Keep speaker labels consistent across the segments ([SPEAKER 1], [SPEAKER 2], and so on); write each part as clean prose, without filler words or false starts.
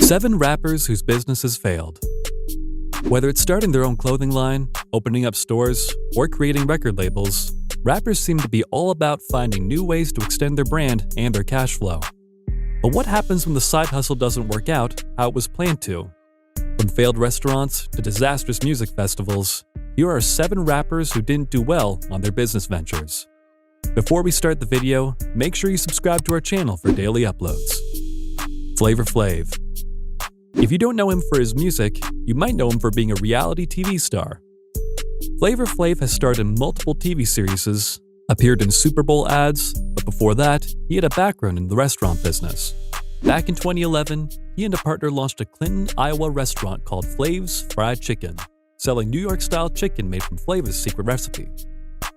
[SPEAKER 1] 7 rappers whose businesses failed. Whether it's starting their own clothing line, opening up stores, or creating record labels, rappers seem to be all about finding new ways to extend their brand and their cash flow. But what happens when the side hustle doesn't work out how it was planned to? From failed restaurants to disastrous music festivals, here are 7 rappers who didn't do well on their business ventures. Before we start the video, make sure you subscribe to our channel for daily uploads. Flavor Flav. If you don't know him for his music, you might know him for being a reality TV star. Flavor Flav has starred in multiple TV series, appeared in Super Bowl ads, but before that, he had a background in the restaurant business. Back in 2011, he and a partner launched a Clinton, Iowa restaurant called Flav's Fried Chicken, selling New York-style chicken made from Flav's secret recipe.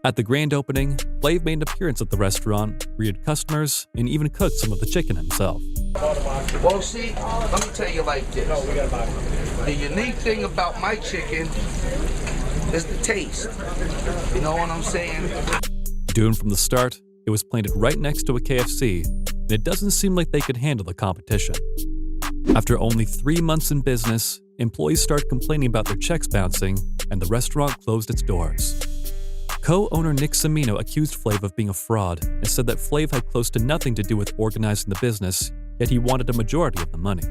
[SPEAKER 1] At the grand opening, Flav made an appearance at the restaurant, greeted customers, and even cooked some of the chicken himself.
[SPEAKER 2] Well, see, let me tell you like this. The unique thing about my chicken is the taste. You know what I'm saying?
[SPEAKER 1] Doomed from the start, it was planted right next to a KFC, and it doesn't seem like they could handle the competition. After only 3 months in business, employees started complaining about their checks bouncing, and the restaurant closed its doors. Co-owner Nick Cimino accused Flav of being a fraud and said that Flav had close to nothing to do with organizing the business, yet he wanted a majority of the money.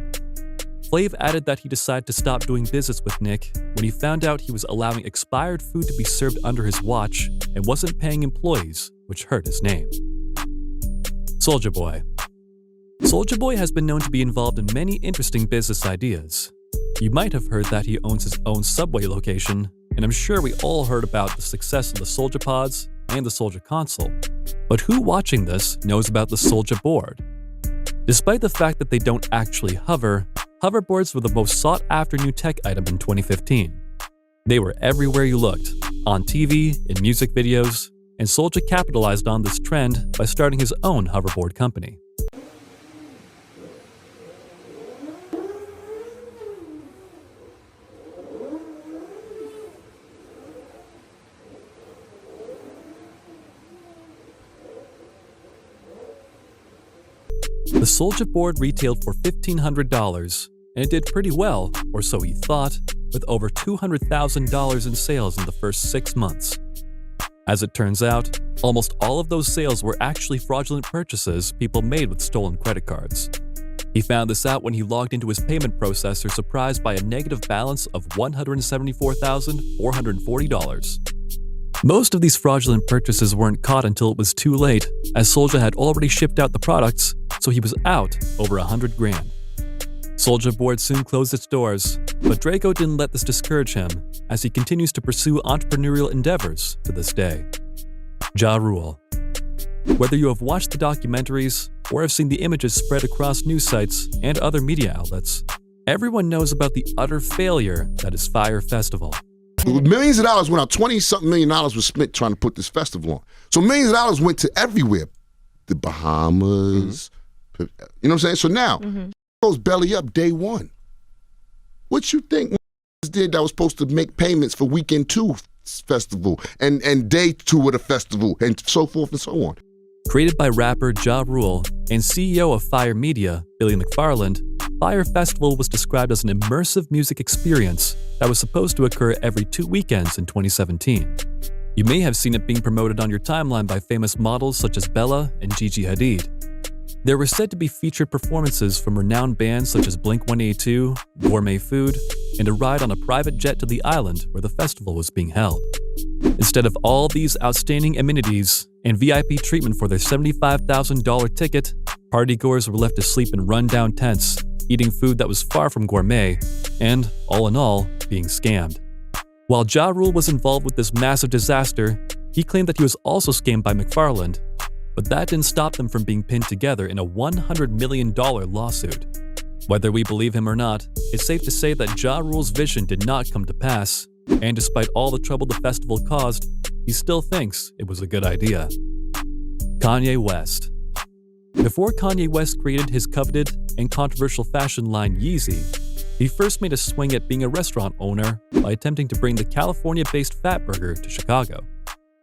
[SPEAKER 1] Flav added that he decided to stop doing business with Nick when he found out he was allowing expired food to be served under his watch and wasn't paying employees, which hurt his name. Soulja Boy. Soulja Boy has been known to be involved in many interesting business ideas. You might have heard that he owns his own Subway location, and I'm sure we all heard about the success of the Soulja Pods and the Soulja Console. But who watching this knows about the Soulja Board? Despite the fact that they don't actually hover, hoverboards were the most sought-after new tech item in 2015. They were everywhere you looked, on TV, in music videos, and Soulja capitalized on this trend by starting his own hoverboard company. The Soulja board retailed for $1,500, and it did pretty well, or so he thought, with over $200,000 in sales in the first 6 months. As it turns out, almost all of those sales were actually fraudulent purchases people made with stolen credit cards. He found this out when he logged into his payment processor surprised by a negative balance of $174,440. Most of these fraudulent purchases weren't caught until it was too late, as Soulja had already shipped out the products, so he was out over $100 grand. Soulja board soon closed its doors, but Draco didn't let this discourage him, as he continues to pursue entrepreneurial endeavors to this day. Ja Rule. Whether you have watched the documentaries or have seen the images spread across news sites and other media outlets, everyone knows about the utter failure that is Fyre Festival.
[SPEAKER 3] Millions of dollars went out, 20-something million dollars was spent trying to put this festival on. So millions of dollars went to everywhere. The Bahamas, you know what I'm saying? So now, goes belly up day one. What you think did that was supposed to make payments for weekend 2 festival and day 2 of the festival and so forth and so on?
[SPEAKER 1] Created by rapper Ja Rule and CEO of Fyre Media, Billy McFarland, Fyre Festival was described as an immersive music experience that was supposed to occur every 2 weekends in 2017. You may have seen it being promoted on your timeline by famous models such as Bella and Gigi Hadid. There were said to be featured performances from renowned bands such as Blink-182, Gourmet Food, and a ride on a private jet to the island where the festival was being held. Instead of all these outstanding amenities and VIP treatment for their $75,000 ticket, partygoers were left to sleep in run-down tents, eating food that was far from gourmet, and, all in all, being scammed. While Ja Rule was involved with this massive disaster, he claimed that he was also scammed by McFarland, but that didn't stop them from being pinned together in a $100 million lawsuit. Whether we believe him or not, it's safe to say that Ja Rule's vision did not come to pass, and despite all the trouble the festival caused, he still thinks it was a good idea. Kanye West. Before Kanye West created his coveted and controversial fashion line Yeezy, he first made a swing at being a restaurant owner by attempting to bring the California-based Fatburger to Chicago.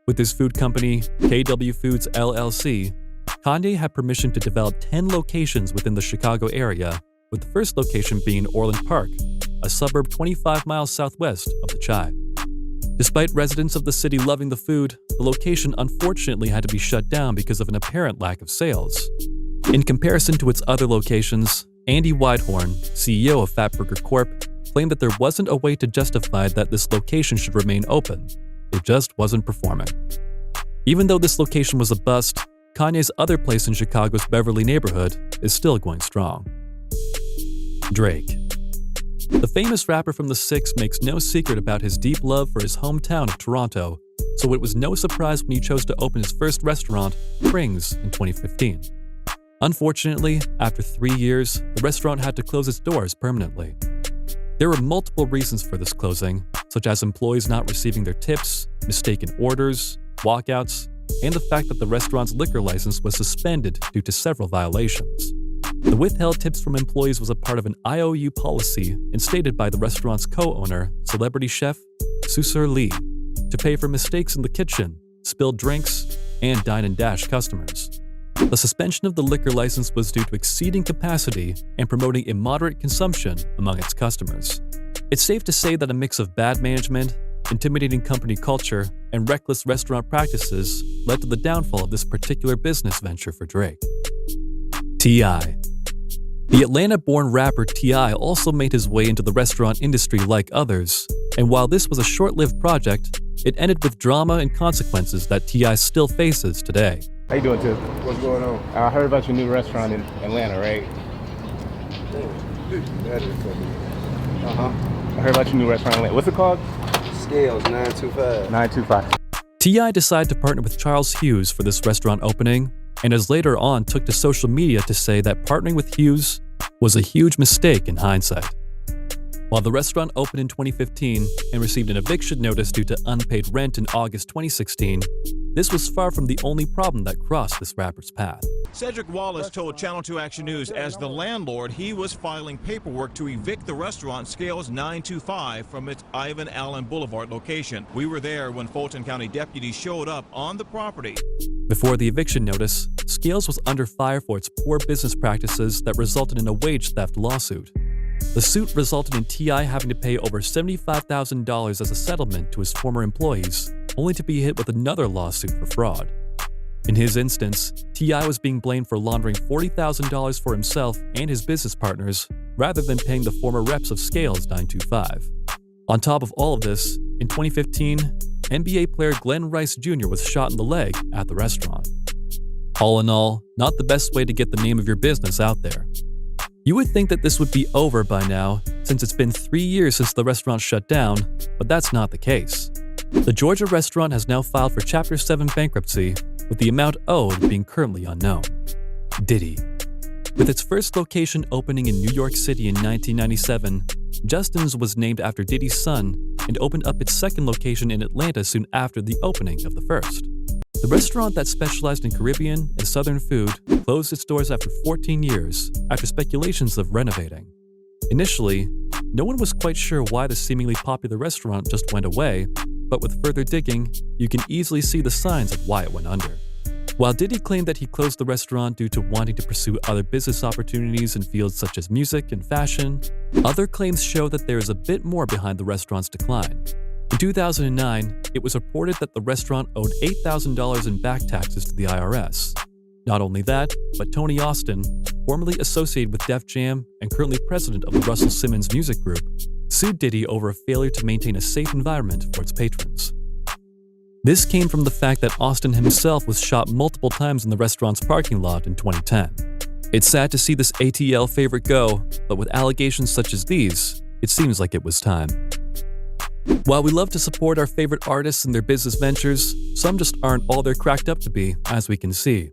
[SPEAKER 1] With his food company, KW Foods LLC, Kanye had permission to develop 10 locations within the Chicago area, with the first location being in Orland Park, a suburb 25 miles southwest of the Chi. Despite residents of the city loving the food, the location unfortunately had to be shut down because of an apparent lack of sales. In comparison to its other locations, Andy Whitehorn, CEO of Fatburger Corp., claimed that there wasn't a way to justify that this location should remain open. It just wasn't performing. Even though this location was a bust, Kanye's other place in Chicago's Beverly neighborhood is still going strong. Drake. The famous rapper from the Six makes no secret about his deep love for his hometown of Toronto, so it was no surprise when he chose to open his first restaurant, Pring's, in 2015. Unfortunately, after 3 years, the restaurant had to close its doors permanently. There were multiple reasons for this closing, such as employees not receiving their tips, mistaken orders, walkouts, and the fact that the restaurant's liquor license was suspended due to several violations. The withheld tips from employees was a part of an IOU policy instated by the restaurant's co-owner, celebrity chef Susur Lee, to pay for mistakes in the kitchen, spilled drinks, and dine-and-dash customers. The suspension of the liquor license was due to exceeding capacity and promoting immoderate consumption among its customers. It's safe to say that a mix of bad management, intimidating company culture, and reckless restaurant practices led to the downfall of this particular business venture for Drake. T.I. The Atlanta-born rapper T.I. also made his way into the restaurant industry like others, and while this was a short-lived project, it ended with drama and consequences that T.I. still faces today.
[SPEAKER 4] How you doing, Tiff?
[SPEAKER 5] What's going on?
[SPEAKER 4] I heard about your new restaurant in Atlanta, right?
[SPEAKER 5] That is funny.
[SPEAKER 4] I heard about your new restaurant in Atlanta. What's it called?
[SPEAKER 5] Scales 925.
[SPEAKER 4] 925.
[SPEAKER 1] T.I. decided to partner with Charles Hughes for this restaurant opening, and as later on took to social media to say that partnering with Hughes was a huge mistake in hindsight. While the restaurant opened in 2015 and received an eviction notice due to unpaid rent in August 2016, this was far from the only problem that crossed this rapper's path.
[SPEAKER 6] Cedric Wallace told Channel 2 Action News as the landlord he was filing paperwork to evict the restaurant Scales 925 from its Ivan Allen Boulevard location. We were there when Fulton County deputies showed up on the property.
[SPEAKER 1] Before the eviction notice, Scales was under fire for its poor business practices that resulted in a wage theft lawsuit. The suit resulted in T.I. having to pay over $75,000 as a settlement to his former employees, only to be hit with another lawsuit for fraud. In his instance, T.I. was being blamed for laundering $40,000 for himself and his business partners, rather than paying the former reps of Scales 925. On top of all of this, in 2015, NBA player Glenn Rice Jr. was shot in the leg at the restaurant. All in all, not the best way to get the name of your business out there. You would think that this would be over by now, since it's been 3 years since the restaurant shut down, but that's not the case. The Georgia restaurant has now filed for Chapter 7 bankruptcy, with the amount owed being currently unknown. Diddy. With its first location opening in New York City in 1997, Justin's was named after Diddy's son and opened up its second location in Atlanta soon after the opening of the first. The restaurant that specialized in Caribbean and Southern food closed its doors after 14 years after speculations of renovating. Initially, no one was quite sure why the seemingly popular restaurant just went away, but with further digging, you can easily see the signs of why it went under. While Diddy claimed that he closed the restaurant due to wanting to pursue other business opportunities in fields such as music and fashion, other claims show that there is a bit more behind the restaurant's decline. In 2009, it was reported that the restaurant owed $8,000 in back taxes to the IRS. Not only that, but Tony Austin, formerly associated with Def Jam and currently president of the Russell Simmons Music Group, sued Diddy over a failure to maintain a safe environment for its patrons. This came from the fact that Austin himself was shot multiple times in the restaurant's parking lot in 2010. It's sad to see this ATL favorite go, but with allegations such as these, it seems like it was time. While we love to support our favorite artists and their business ventures, some just aren't all they're cracked up to be, as we can see.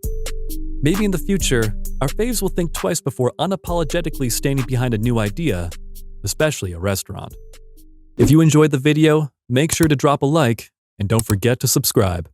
[SPEAKER 1] Maybe in the future, our faves will think twice before unapologetically standing behind a new idea, especially a restaurant. If you enjoyed the video, make sure to drop a like, and don't forget to subscribe.